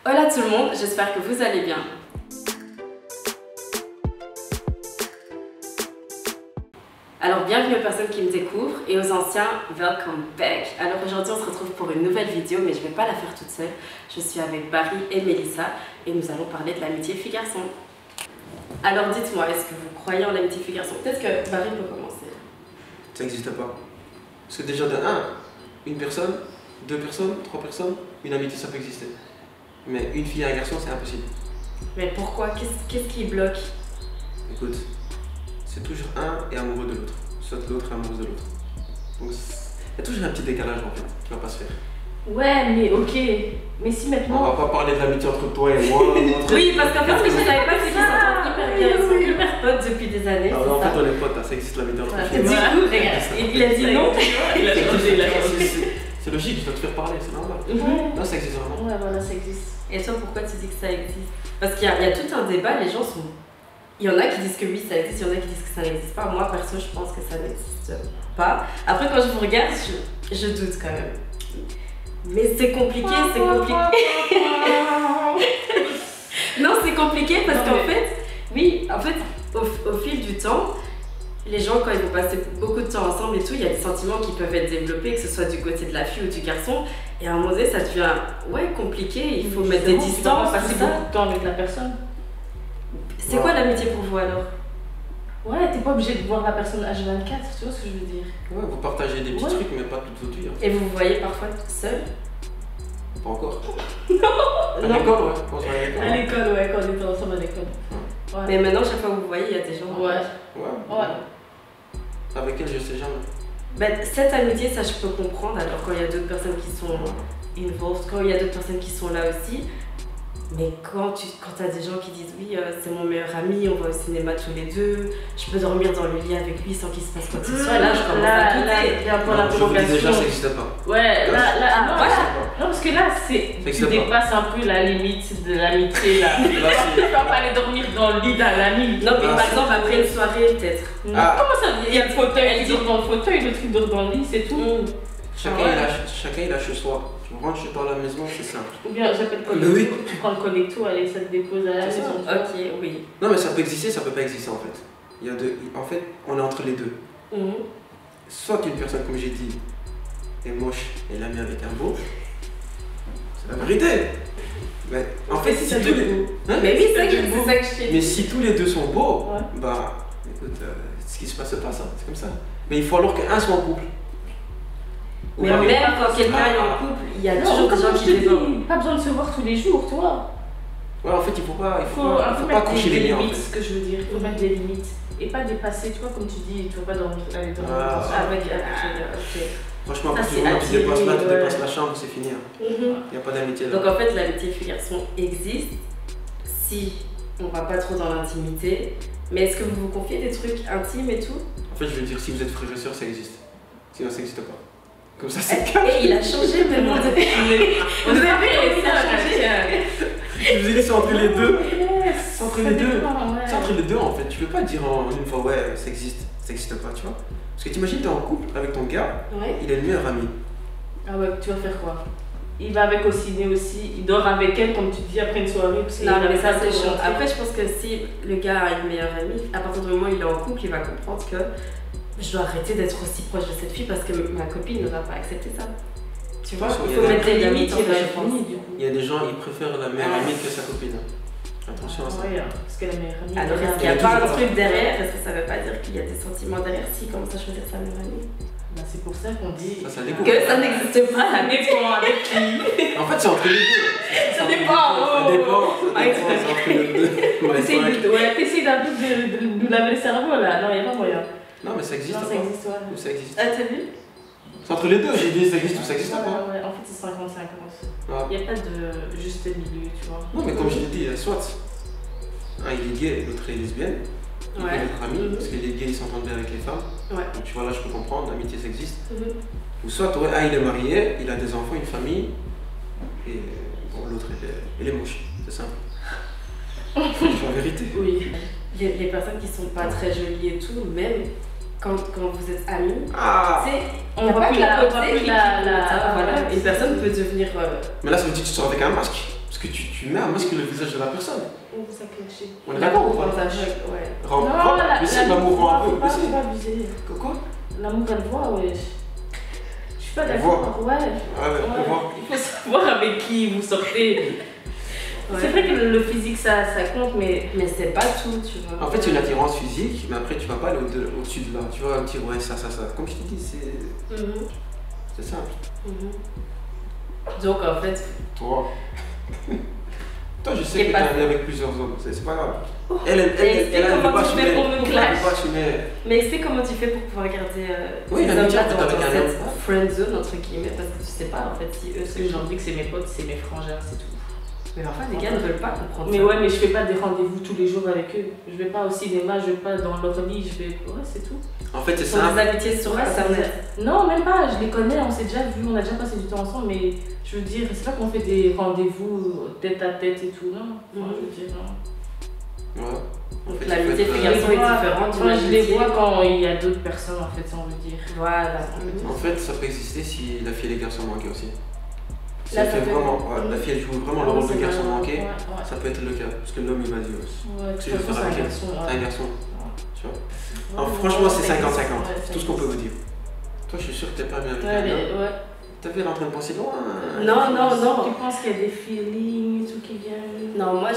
Hola tout le monde, j'espère que vous allez bien. Alors bienvenue aux personnes qui me découvrent et aux anciens, welcome back. Alors aujourd'hui on se retrouve pour une nouvelle vidéo mais je ne vais pas la faire toute seule. Je suis avec Barry et Mélissa et nous allons parler de l'amitié fille-garçon. Alors dites-moi, est-ce que vous croyez en l'amitié fille-garçon? Peut-être que Barry peut commencer. Ça n'existe pas. Parce que déjà de 1, une personne, 2 personnes, 3 personnes, une amitié ça peut exister. Mais une fille et un garçon c'est impossible. Mais pourquoi? Qu'est-ce qui bloque? Écoute, c'est toujours un est amoureux de l'autre, soit l'autre est amoureux de l'autre. Donc il y a toujours un petit décalage en fait qui va pas se faire. Ouais, mais ok. Mais si maintenant. On va pas parler de l'amitié entre toi et moi. Oui, parce qu'en fait, ce que je savais pas, c'est qu'ils s'entendent hyper bien. Ils sont hyper potes depuis des années. Alors, en fait, on est potes, hein, ça existe l'amitié entre Du filles. coup, regarde, il a dit non. Il a changé. C'est logique, je dois te faire parler, c'est normal. Non, ça existe vraiment. Ouais, voilà, ça existe. Et toi, pourquoi tu dis que ça existe? Parce qu'il y a tout un débat, les gens sont. Il y en a qui disent que oui, ça existe, il y en a qui disent que ça n'existe pas. Moi, perso, je pense que ça n'existe pas. Après, quand je vous regarde, je doute quand même. Mais c'est compliqué, c'est compliqué. Non, c'est compliqué parce qu'en fait, oui, en fait, au fil du temps, les gens, quand ils vont passer beaucoup de temps ensemble et tout, il y a des sentiments qui peuvent être développés, que ce soit du côté de la fille ou du garçon. Et à un moment donné, ça devient compliqué, il faut mettre des distances, passer tout ça. beaucoup de temps avec la personne. C'est quoi l'amitié pour vous alors? Ouais, t'es pas obligé de voir la personne H24, tu vois ce que je veux dire? Ouais, vous partagez des petits trucs, mais pas toute votre vie. Hein. Et vous vous voyez parfois seul? Pas encore. À Non. l'école, ouais. Quand on se voit à l'école. À l'école, ouais, quand on était ensemble à l'école. Ouais. Mais maintenant, chaque fois que vous voyez, il y a des gens. Ouais. Ouais. Avec elle, je sais jamais. Ben, cette amitié, ça je peux comprendre. Alors quand il y a d'autres personnes qui sont involved, quand il y a d'autres personnes qui sont là aussi. Mais quand t'as des gens qui disent oui, c'est mon meilleur ami, on va au cinéma tous les deux, je peux dormir dans le lit avec lui sans qu'il se passe quoi que ce soit, là je commence à douter. Il y a un peu la Je vous dis déjà, prolongation. ça n'existe pas. Ouais, là, non, voilà. non, parce que là, tu existe pas. dépasses un peu la limite de l'amitié là. Tu peux pas aller dormir dans le lit d'un ami. Non, mais Ah, par exemple, après une soirée, peut-être. Ah. Comment ça? Il y a le fauteuil, il dort dans le fauteuil, l'autre il dort dans le lit, c'est tout. Chacun il a chez soi. Tu rentres chez toi à la maison, c'est simple. Ou bien j'appelle le Mais oui. connecto, tu prends le connecto, allez, ça te dépose à la C'est ça. maison. Ok, oui. Non, mais ça peut exister, ça peut pas exister en fait. Il y a deux. En fait, on est entre les deux. Soit une personne, comme j'ai dit, est moche et l'ami avec un beau. C'est la vérité. Mais en fait, si tous les... Hein? Mais oui, c'est ça que je t'ai dit. Mais si tous les deux sont beaux, Ouais. bah écoute, ce qui se passe, c'est comme ça. Mais il faut alors qu'un soit en couple. Mais même quand quelqu'un est en couple, il y a toujours des gens qui débordent. Pas besoin de se voir tous les jours, toi. Ouais, en fait, il faut pas mettre coucher des les liens en limites, fait. ce que je veux dire. Il faut mettre des limites. Et pas dépasser, tu vois, comme tu dis, tu vas pas dormir aller dormir. Avec ok. Franchement, à Ça, partir c'est du moment où tu dépasses là, tu attiré, dépasses la chambre, c'est fini. Il n'y a pas d'amitié là. Donc en fait, l'amitié fille-garçon existe si on va pas trop dans l'intimité. Mais est-ce que vous vous confiez des trucs intimes et tout? En fait, je veux dire, si vous êtes frères et sœurs, ça existe. Sinon, ça n'existe pas. Comme ça, c'est Et il a changé vraiment depuis. Vous avez vu Il a changé. Je vous ai dit, c'est entre les deux. C'est entre les deux. C'est entre les deux en fait. Tu peux pas dire en une fois, ouais, ça existe. Ça n'existe pas, tu vois. Parce que t'imagines, t'es en couple avec ton gars, Ouais. il est le meilleur ami. Ah ouais, tu vas faire quoi? Il va avec au ciné aussi, il dort avec elle, comme tu dis, après une soirée. Parce Non, qu'il mais avait ça pas c'est de chiant. rentrer. Après, je pense que si le gars a une meilleure amie, à partir du moment où il est en couple, il va comprendre que je dois arrêter d'être aussi proche de cette fille parce que ma copine ne va pas accepter ça. Tu vois, Attention, il il y faut a mettre des limites, en Il va fait, je être pense. fini, du coup. Il y a des gens, ils préfèrent la meilleure amie que sa copine. Attention à ça. Ouais, parce qu'elle est meilleure amie. Alors, est-ce qu'il n'y a pas un truc derrière? Est-ce que ça veut pas dire qu'il y a des sentiments derrière si commence à choisir sa meilleure amie? Bah, c'est pour ça qu'on dit. Ça dépend. Que ça n'existe pas. Ça dépend avec qui. En fait, c'est entre les deux. Ça dépend. Ça dépend. C'est entre les deux. Ouais, T'essayes d'un peu de nous laver le cerveau là. Non, il n'y a pas moyen. non, mais ça existe Non, pas. ça existe, ouais. Ou ça existe. Ah, t'as vu? C'est entre les deux, j'ai dit ça existe ou ça existe pas. Ouais, en fait, c'est 50-50. Ouais. Il n'y a pas de juste milieu, tu vois. Non, mais comme je l'ai dit, soit un il est gay, l'autre est lesbienne, ils Ouais. peuvent être amis, parce que les gays ils s'entendent bien avec les femmes. Ouais. Donc tu vois, là je peux comprendre, l'amitié ça existe. Ou soit ouais, un il est marié, il a des enfants, une famille, et bon, l'autre il est moche, c'est simple. C'est la vérité. Oui. Les personnes qui sont pas très jolies et tout, même quand vous êtes amis, Ah, tu sais, On voit plus la. voilà, une personne peut devenir. mais là ça veut dire que tu sors avec un masque. Parce que tu mets à masquer le visage de la personne. Oh, ça cloche. On est d'accord ou pas? Ouais. Non, l'amour rend un peu. Faut pas abuser. Quoi? L'amour, elle voit, ouais. Je suis pas Elle d'accord. Ouais. Ah ouais, on voit. Il faut savoir avec qui vous sortez. Ouais. C'est vrai que le physique, ça compte, mais c'est pas tout, tu vois. En fait, c'est une attirance physique, mais après, tu vas pas aller au-dessus de là. Tu vois, un petit ouais, ça. Comme je te dis, c'est simple. Donc, en fait. Toi, je sais que t'es ami avec plusieurs hommes, c'est pas grave. Oh. Elle comment tu fais pour me clash? assumer. Mais explique comment tu fais pour pouvoir garder oui, ces hommes-là dans avec un cette homme. friend zone, entre guillemets, parce que tu sais pas en fait si eux ce que j'ai envie que c'est mes potes, c'est mes frangins, c'est tout. Mais parfois, les gars ne veulent pas comprendre Mais ça. ouais, mais je fais pas des rendez-vous tous les jours avec eux. Je vais pas au cinéma, je vais pas dans leur lit, je vais. Ouais, c'est tout. En fait, c'est Ce sont ça. des amitiés sur internet. Non, même pas, je les connais, on s'est déjà vu, on a déjà passé du temps ensemble, mais je veux dire, c'est pas qu'on fait des rendez-vous tête à tête et tout, non. Enfin, je veux dire, non. Ouais. Donc l'amitié fille-garçon est différente. Moi, je les vois quand il y a d'autres personnes, en fait, on veut dire. Voilà. En fait, ça peut exister si la fille et les garçons manqués aussi. Si Là, elle ça fait peut- vraiment, la fille elle joue vraiment le rôle de garçon manqué, Ouais. ça peut être le cas. Parce que l'homme il va dire, Ouais, tu de veux toute façon, faire avec c'est un elle. garçon. C'est un garçon, tu vois. Alors, Ouais, franchement, c'est ça 50-50. existe, C'est tout ce qu'on peut vous dire. Toi, je suis sûr que t'es pas bien avec Ouais, elle. hein. ouais. T'as vu, elle est en train de penser loin. Non. Tu penses qu'il y a des feelings et tout qui viennent? Non, moi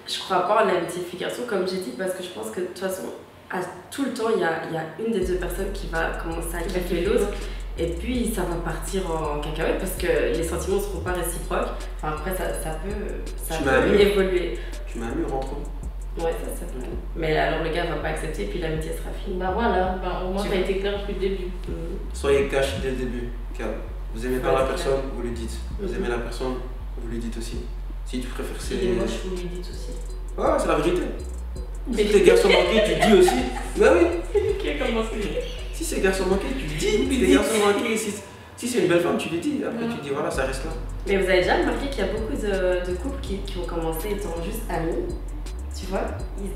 je crois pas en l'amitié fille-garçon, comme j'ai dit, parce que je pense que de toute façon, à tout le temps, il y a une des deux personnes qui va commencer à kiffer l'autre. Et puis ça va partir en cacahuète parce que les sentiments ne seront pas réciproques. Enfin, après, ça peut évoluer. Tu m'as mis rentre. Ouais, ça peut. Mais alors le gars va pas accepter, puis l'amitié sera finie. Bah voilà, au moins ça a été clair depuis le début. Soyez cash dès le début. Calme. Vous aimez pas Ouais, la c'est personne, vous le dites. Vous aimez la personne, vous le dites aussi. Si tu préfères Si il est moche, vous lui dites aussi. Ouais, c'est la vérité. Si t'es garçon manqué, tu dis aussi. Bah oui. Qui a commencé? Si c'est garçon manqué, tu dis. Si t'es garçon manqué, si c'est une belle femme, tu lui dis. Après, tu dis voilà, ça reste là. Mais vous avez déjà remarqué qu'il y a beaucoup de couples qui ont commencé étant juste amis. Tu vois,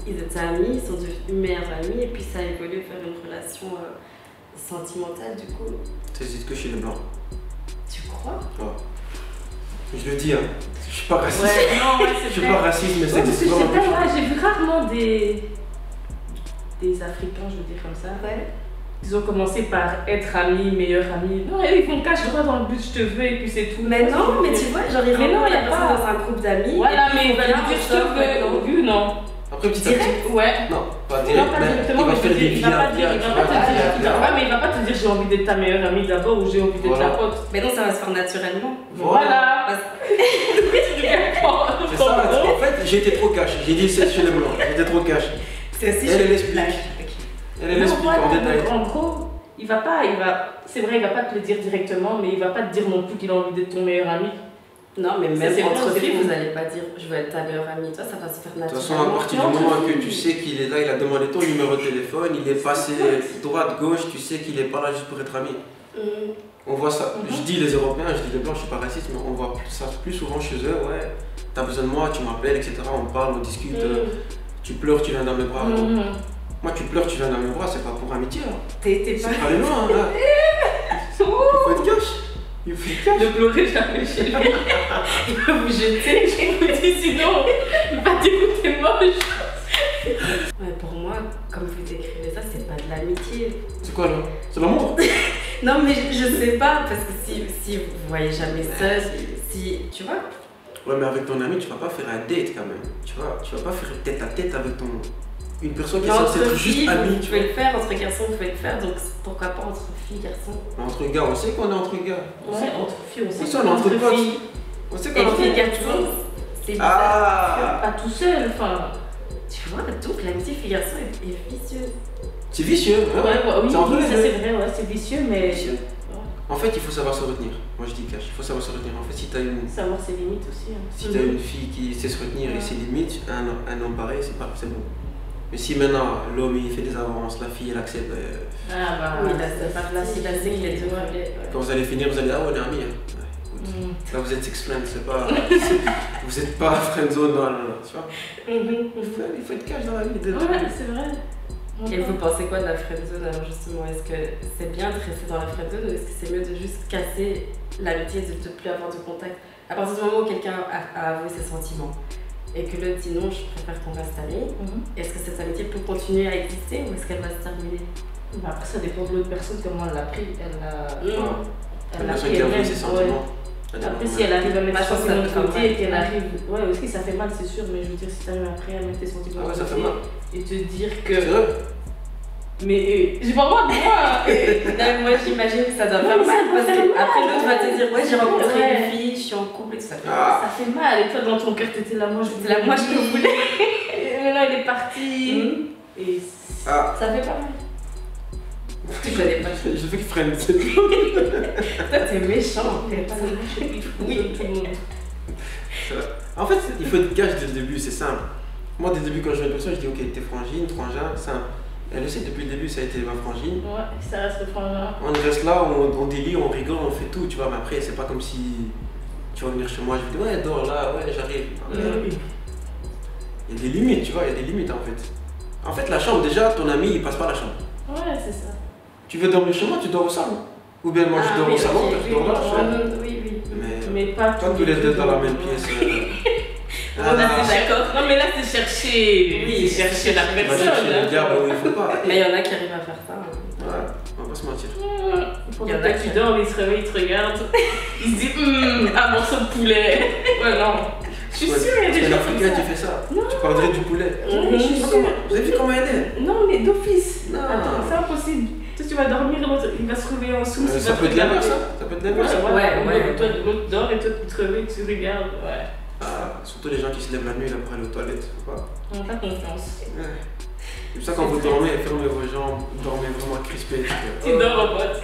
ils étaient amis, ils sont devenus meilleurs amis, et puis ça a évolué vers une relation sentimentale du coup. T'hésites que chez les blancs. Tu crois? Ouais. Je le dis, hein. Je suis pas raciste. Ouais, non, ouais, c'est Je suis pas raciste, mais ça existe ouais, vraiment. j'ai vu rarement des Africains, je veux dire comme ça. Ouais. Ils ont commencé par être amis, meilleurs amis. Non, ils vont cacher droit dans le but, je te veux, et puis c'est tout. Mais non, mais tu vois, genre ils Mais non, rencontrent y a la personne pas. dans un groupe d'amis. Voilà, et puis mais il va lui viens, dire on je te sort, maintenant. veux. Vu, non. Après, petit à petit. Ouais. Non, pas Non, direct, pas mais directement, il va mais faire des il va pas dire, via, il tu va vois, pas te via. dire, ouais, mais il va pas te dire j'ai envie d'être ta meilleure amie d'abord ou j'ai envie d'être ta pote. Mais non, ça va se faire naturellement. Voilà. Parce- C'est ça, en fait, j'ai été trop cash. J'ai dit c'est chez les blancs. J'étais trop cash. C'est aussi Elle chez les explique. blagues. Elle Non, explique voilà, en détail. donc, en gros, c'est vrai, il va pas te le dire directement, mais il va pas te dire non plus qu'il a envie d'être ton meilleur ami. Non, mais Ça, même c'est entre bon, c'est filles, bon. vous n'allez pas dire je veux être ta meilleure amie. Toi, ça va se faire De toute façon, à naturellement. partir du moment que tu sais qu'il est là, il a demandé ton numéro de téléphone, il est passé droite, gauche, tu sais qu'il est pas là juste pour être ami. On voit ça, je dis les Européens, je dis les Blancs, je suis pas raciste, mais on voit ça plus souvent chez eux, ouais, t'as besoin de moi, tu m'appelles, etc. On parle, on discute, tu pleures, tu viens dans mes bras. Moi, tu pleures, tu viens dans mes bras, c'est pas pour amitié. Hein. T'es C'est pas. pas les loin, hein. Il faut être cash. Il faut être cash. Ne pleurez jamais chez lui. Il va vous jeter, écoutez, sinon il va dire que t'es moche. Ouais, pour moi, comme vous décrivez ça, c'est pas de l'amitié. C'est quoi là? C'est l'amour? Non, mais je sais pas, parce que si vous voyez jamais ça, si. Tu vois? Ouais, mais avec ton ami, tu vas pas faire un date quand même. Tu vas pas faire tête à tête avec une personne qui est Mais censée entre être juste filles, amie. vous pouvez le faire, entre garçons, vous pouvez le faire, donc pourquoi pas entre filles, garçons? Entre gars, on sait qu'on est entre gars. Ouais, entre filles aussi. On est entre potes. filles. On sait Et qu'on est entre filles, gars. garçons, c'est bizarre. Ah! Pas tout seul, enfin. Tu vois, donc l'amitié fille-garçon est vicieuse. C'est vicieux, hein? Oui, C'est entre les ça deux. c'est vrai, ouais, c'est vicieux, mais. Vicieux. En fait, il faut savoir se retenir. Moi, je dis cash, il faut savoir se retenir. En fait, si t'as Savoir ses limites aussi. Hein. si t'as une fille qui sait se retenir et ses limites, un homme pareil, c'est bon. Mais si maintenant l'homme il fait des avances, la fille elle accepte, Ah bah Oui, là, là, c'est pas là, c'est là, là, c'est que les deux quand vous allez finir, vous allez ah ouais, on est amis. Hein. Ouais, écoute. Là, vous êtes six-friends, c'est pas. Vous êtes pas friendzone dans le. Tu vois? Il faut être cash dans la vie. Ouais, c'est vrai. Et vous pensez quoi de la friendzone alors justement? Est-ce que c'est bien de rester dans la friendzone ou est-ce que c'est mieux de juste casser l'amitié, de ne plus avoir de contact? À partir du moment où quelqu'un a avoué ses sentiments et que l'autre dit non, je préfère qu'on reste amis, est-ce que cette amitié peut continuer à exister ou est-ce qu'elle va se terminer? Bah après, ça dépend de l'autre personne, comment elle l'a pris. Elle l'a pris elle-même. ses sentiments. Après, si elle arrive à mettre ses sentiments de côté et qu'elle mal. arrive. Ouais, aussi, ça fait mal, c'est sûr, mais je veux dire, si t'arrives après à mettre tes sentiments Ah ouais, de ça fait côté mal. et te dire que. C'est vrai. Mais j'ai pas le droit de moi. Non, moi j'imagine que ça doit faire mal parce que après l'autre va te dire ouais j'ai rencontré une fille, je suis en couple et tout ça. Ça fait mal. Et toi, dans ton cœur, t'étais là, moi je C'est la moi je te voulais. Et maintenant, il est parti. Et Ah, Ça fait pas mal. Tu connais pas. je fais que friend. Toi t'es méchant en fait. oui, tout le monde. En fait, il faut être cash dès le début, c'est simple. Moi, dès le début, quand je vois une personne, je dis ok, t'es frangine, frangin, simple. Elle le sait, depuis le début, ça a été ma frangine. Ouais, ça reste le frangin. On reste là, on délie, on rigole, on fait tout, tu vois. Mais après, c'est pas comme si tu vas venir chez moi, je vais te dire ouais, dors là, ouais, j'arrive. Il y a des limites, tu vois, il y a des limites en fait. En fait, la chambre, déjà, ton ami, il passe pas la chambre. Ouais, c'est ça. Tu veux dormir chez moi, tu dors au salon. Ou bien moi, je dors au salon, toi, tu dors là. Oui. Mais pas pas tous les deux dans la même pièce. Là, c'est d'accord. Non, mais là, c'est chercher. Oui, c'est chercher la On va personne. chercher le diable où il faut pas. Mais il y en a qui arrivent à faire ça. Ouais, on va pas se mentir. Pendant que tu dors, il se réveille, il te regarde. Il se dit un morceau de poulet. Ouais, non. Je suis sûre, il y a des gens comme Africain, ça. tu fais ça. Non. Tu parlerais du poulet. Je suis sûre. Vous avez vu comment elle est? Non, mais d'office. Non. Attends, c'est impossible. Toi, tu vas dormir, l'autre, il va se réveiller en sous. Ça peut être l'inverse, ça. Ça peut être l'inverse. Ouais. Toi, l'autre dort et toi, tu te réveilles, tu regardes. Ouais. Ah, surtout les gens qui se lèvent la nuit là pour aller aux toilettes. Faut pas. On n'a pas confiance. Ouais. C'est pour ça quand vous dormez, fermez vos jambes, dormez vraiment crispé. Tu dors en pote.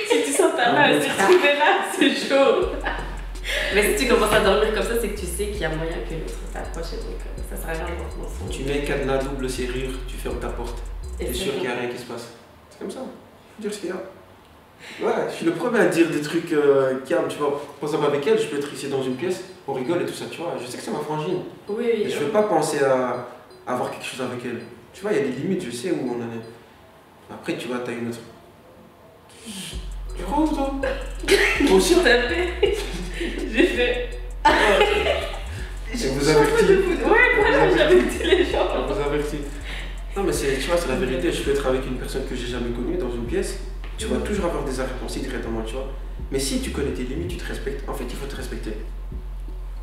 Si tu sens ta main, si tu fais là, c'est chaud. Mais si tu commences à dormir comme ça, c'est que tu sais qu'il y a moyen que l'autre t'approche et donc ça sert à rien de voir dans son. Tu mets cadenas, double serrure, tu fermes ta porte. Et T'es c'est sûr bon. qu'il n'y a rien qui se passe. C'est comme ça. Faut dire ce qu'il y a. Ouais, je suis le premier à dire des trucs calmes, tu vois. Par exemple, avec elle, je peux être ici dans une pièce, on rigole et tout ça, tu vois. Je sais que c'est ma frangine. Oui. Et je ne veux pas penser à avoir quelque chose avec elle. Tu vois, il y a des limites, je sais où on en est. Après, tu vois, t'as une autre. Tu crois où, toi? Toi aussi? T'as fait. J'ai fait. Je vous avertis. Ouais, voilà, j'ai averti les gens. Je vous avertis. Non, mais tu vois, c'est la vérité. Je peux être avec une personne que j'ai jamais connue dans une pièce. Tu vas toujours avoir des arrière-pensées directement, tu vois. Mais si tu connais tes limites, tu te respectes. En fait, il faut te respecter.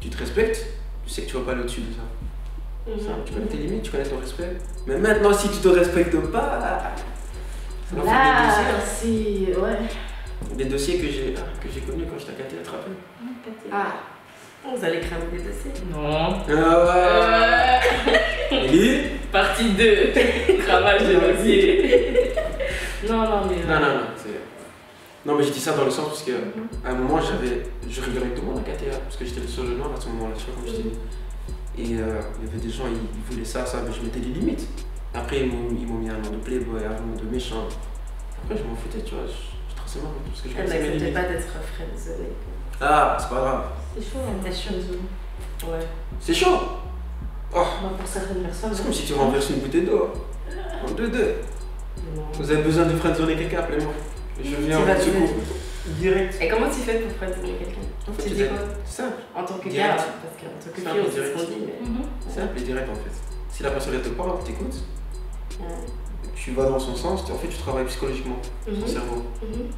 Tu te respectes, tu sais que tu vas pas aller au-dessus de ça. Tu connais tes limites, tu connais ton respect. Mais maintenant, si tu te respectes pas, ça va faire des dossiers. Là, si. Ouais. Des dossiers que j'ai connus quand j'étais à Caté, tu te rappelles? Ah, vous allez cramer des dossiers. Non. Eli? Partie 2. Cramage de dossier. Non, mais. Non. Non, mais je dis ça dans le sens parce qu'à un moment, je rigolais avec tout le monde à KTA parce que j'étais le seul noir à ce moment-là, tu vois, comme je t'ai dit. Et il y avait des gens, ils voulaient ça, mais je mettais des limites. Après, ils m'ont mis un nom de playboy, un nom de méchant. Après, je m'en foutais, tu vois, je traçais ma route parce que je Elle connaissais mes n'acceptait limites. pas d'être friendzonée. Ah, c'est pas grave. C'est chaud, hein. C'était chaud. Ouais. C'est chaud. Oh, Bah, pour certaines personnes. c'est comme si tu renverses une bouteille d'eau. En 2-2. Non. Vous avez besoin de friendzoner quelqu'un, appelez-moi. Je viens Tu en vas votre te secours. Direct. Et comment tu fais pour friendzoner quelqu'un? En fait, Tu tu dis dis quoi? simple. En tant que Direct. gars, parce qu'en tant que Simple fille, on et sait ce direct. qu'on dit, mais. Simple et direct en fait. Si la personne elle te parle, t'écoutes, Ouais. tu vas dans son sens, en fait tu travailles psychologiquement son Mhm. cerveau. Mhm.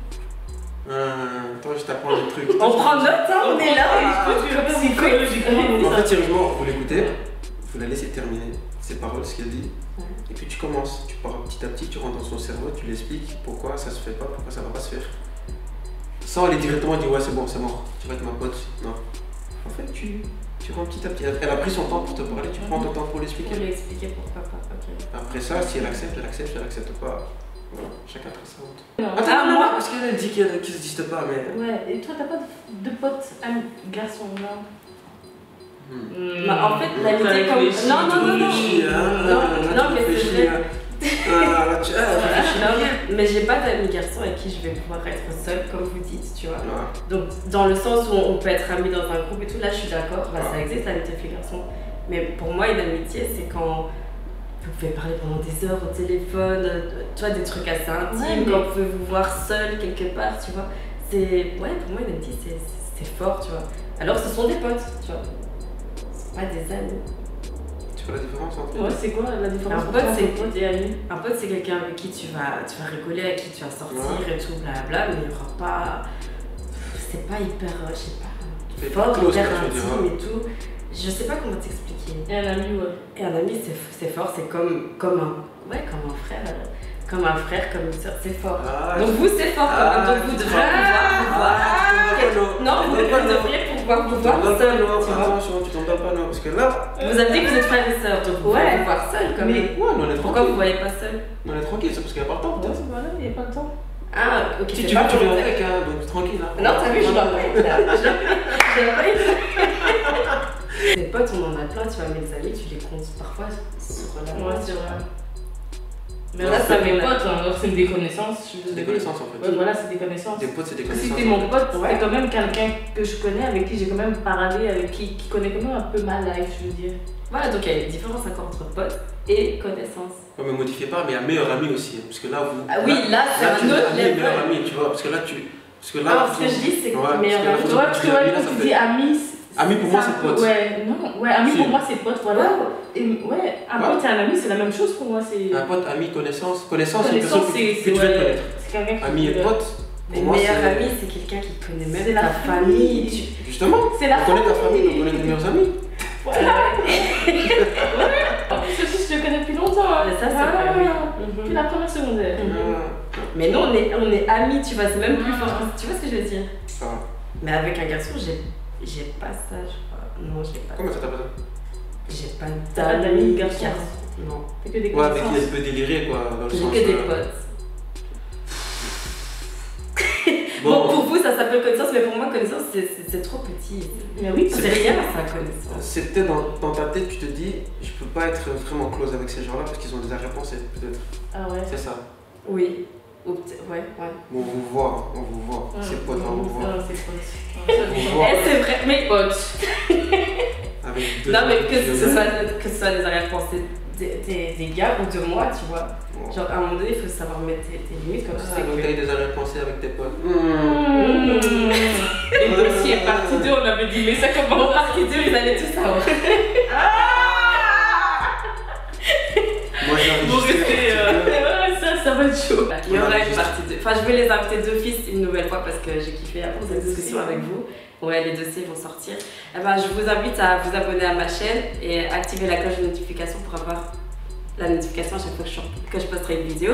Toi je t'apprends des trucs. On prend note, hein, on est là. Psychologiquement. En fait sérieusement, vous l'écoutez, vous la laissez terminer ses paroles, ce qu'elle dit. Ouais. Et puis tu commences, tu pars petit à petit, tu rentres dans son cerveau, tu lui expliques pourquoi ça se fait pas, pourquoi ça va pas se faire. Sans aller directement dire ouais c'est bon, c'est mort, tu vas être ma pote. Non. En fait tu rentres petit à petit. Elle a pris son temps pour te parler, tu prends ton temps pour Pour l'expliquer. lui expliquer pourquoi pas. Ok. Après ça, si elle accepte, elle accepte, si elle accepte pas. Voilà, chacun trace sa route. Non. Attends, moi parce qu'elle dit qu'ils n'existent pas, mais. Ouais, et toi, t'as pas de potes, un garçon, non? Bah, en fait, l'amitié comme. Non, mais c'est vrai. Non, mais j'ai pas d'amis garçons avec qui je vais pouvoir être seule, comme vous dites, tu vois. Donc, dans le sens où on peut être amis dans un groupe et tout, là je suis d'accord, bah, ça existe l'amitié fille-garçon. Mais pour moi, une amitié, c'est quand. vous pouvez parler pendant des heures au téléphone, tu vois, des trucs assez intimes, Ouais, mais- quand vous pouvez vous voir seul quelque part, tu vois. C'est, ouais, pour moi, une amitié, c'est fort, tu vois. Alors, ce sont des potes, tu vois. C'est pas des amis. Tu vois la différence entre Ouais, c'est quoi la différence Un entre pote, c'est- pote et ami? Un pote, c'est quelqu'un avec qui tu vas rigoler, avec qui tu vas sortir et tout, blabla, mais il n'y aura pas. C'est pas hyper, je sais pas, C'est fort, close, hyper quoi, tu veux dire, intime et tout. Je sais pas comment t'expliquer. Et un ami, ouais. Et un ami, c'est fort, c'est comme un frère. Comme un frère, comme une soeur, c'est fort. Ah, Donc vous, c'est fort quand même. Donc vous devrez pouvoir Non, vous devriez pouvoir vous voir seul, tu vois. Attention, tu t'en parles pas, non, parce que là. Vous avez dit que vous êtes frères et sœurs, donc vous pouvez vous voir seul quand même. Ouais, mais on est Pourquoi vous tranquille. ne voyez pas seul? On est tranquille, c'est parce qu'il n'y a pas le temps, peut-être. Voilà, il n'y a pas le temps. Ah, ok, Si c'est tu pas veux, tu viens volontaire. avec, hein, donc tranquille. Hein. Non, t'as vu, je dois pas être là. Je dois pas être là. Mes potes, on en a plein, tu vois, mes amis, tu les comptes parfois sur la main. Ouais, c'est vrai. Mais Ouais, là, c'est c'est mes vrai. potes, hein, alors c'est des connaissances. Je suis C'est des désolée. connaissances en fait. Ouais, voilà, c'est des connaissances. Des potes, c'est des Si connaissances. t'es mon pote, Ouais. c'est quand même quelqu'un que je connais, avec qui j'ai quand même parlé, avec qui connaît quand même un peu ma life, je veux dire. Voilà, donc il y a une différence encore entre potes et connaissances. Ouais, mais modifiez pas, mais il y a meilleur ami aussi. Hein, parce que là, vous. Ah oui, là, c'est tu un autre dis level. meilleur ami, tu vois. Parce que là, tu. Parce que là. Ah, ce que je dis, c'est que Ouais, meilleur parce ami. que Tu vois, parce que ouais, là, quand ça tu fait- dis ami. Ami, pour moi, un c'est peu- pote. Ouais, non, ouais, ami Si. pour moi c'est pote, voilà. Ouais. Et, ouais, un Ouais. pote et un ami c'est la même chose pour moi. C'est Un pote, ami, connaissance. Connaissance, c'est une personne connaissance, que tu viens de ouais, connaître. c'est quelqu'un qui. Ami et pote. Mais Pour moi, meilleur c'est- ami, c'est quelqu'un qui connaît C'est même la ta famille. famille. Justement, C'est la on connaît ta famille. famille, on connaît tes meilleurs amis. Voilà. En plus aussi je te connais depuis longtemps. Hein. Mais ça, c'est vrai, oui. Depuis la première secondaire. Mais nous, on est amis, tu vois, c'est même plus fort. Tu vois ce que je veux dire? Ça va. Mais avec un garçon, j'ai pas ça, je crois. Non, j'ai pas. Comment ça t'appelle ça? J'ai pas T'as pas d'amis d'amis garçons. Non. T'as que des Ouais, avec qui connaissances. elle peut délirer quoi. Dans le J'ai sens, que des potes. Bon, pour vous, ça s'appelle connaissance, mais pour moi, connaissance, c'est trop petit. Mais oui, C'est rien, ça, connaissance. C'est peut-être dans ta tête, tu te dis, je peux pas être vraiment close avec ces gens-là parce qu'ils ont des arrière-pensées, peut-être. Ah ouais. C'est ça. Oui. Ou ouais. Bon, on vous voit, on vous voit. C'est potes, on vous voit. Ah, c'est potes. On vous voit. Eh, c'est vrai, mais Potes. Avec deux non, mais gens que qui ce viennent. soit des arrière-pensées des gars ou de moi, tu vois. Bon. Genre, à un moment donné, il faut savoir mettre tes limites comme tu Ah, sais donc que. t'as eu des arrière-pensées avec tes potes. Et dossier partie 2, on avait dit, mais ça Bon, commence partie 2, vous allez tout savoir. Moi j'ai Bon, enregistré. restez, ça va être chaud. Il y aura une partie 2. Enfin, je vais les inviter d'office une nouvelle fois parce que j'ai kiffé avoir cette Les discussion dossiers. avec vous. Ouais, les dossiers vont sortir. Eh ben, je vous invite à vous abonner à ma chaîne et activer la cloche de notification pour avoir la notification à chaque fois que je posterai une vidéo.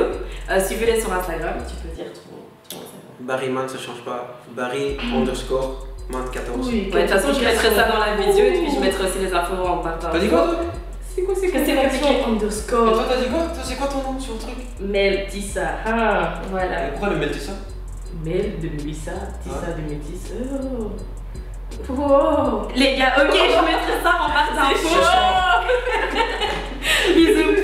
Suivez-les sur Instagram, tu peux dire ton Instagram. Barryman, ça change pas. Barry underscore man 14. Oui, Ouais, de toute façon, je mettrai ça dans la vidéo et puis je mettrai aussi les infos en bas. T'as dit quoi toi? C'est quoi ces Que c'est complications compliqué. Et underscore? toi t'as dit quoi? Toi c'est quoi ton nom sur le truc? Mel, Tissa. Ah. Voilà. Pourquoi le mail dit ça? Mel de Mélissa, Tissa de Métis. Oh. Wow. Les gars, ok, je mettrai ça en barre C'est d'infos. chaud. Bisous.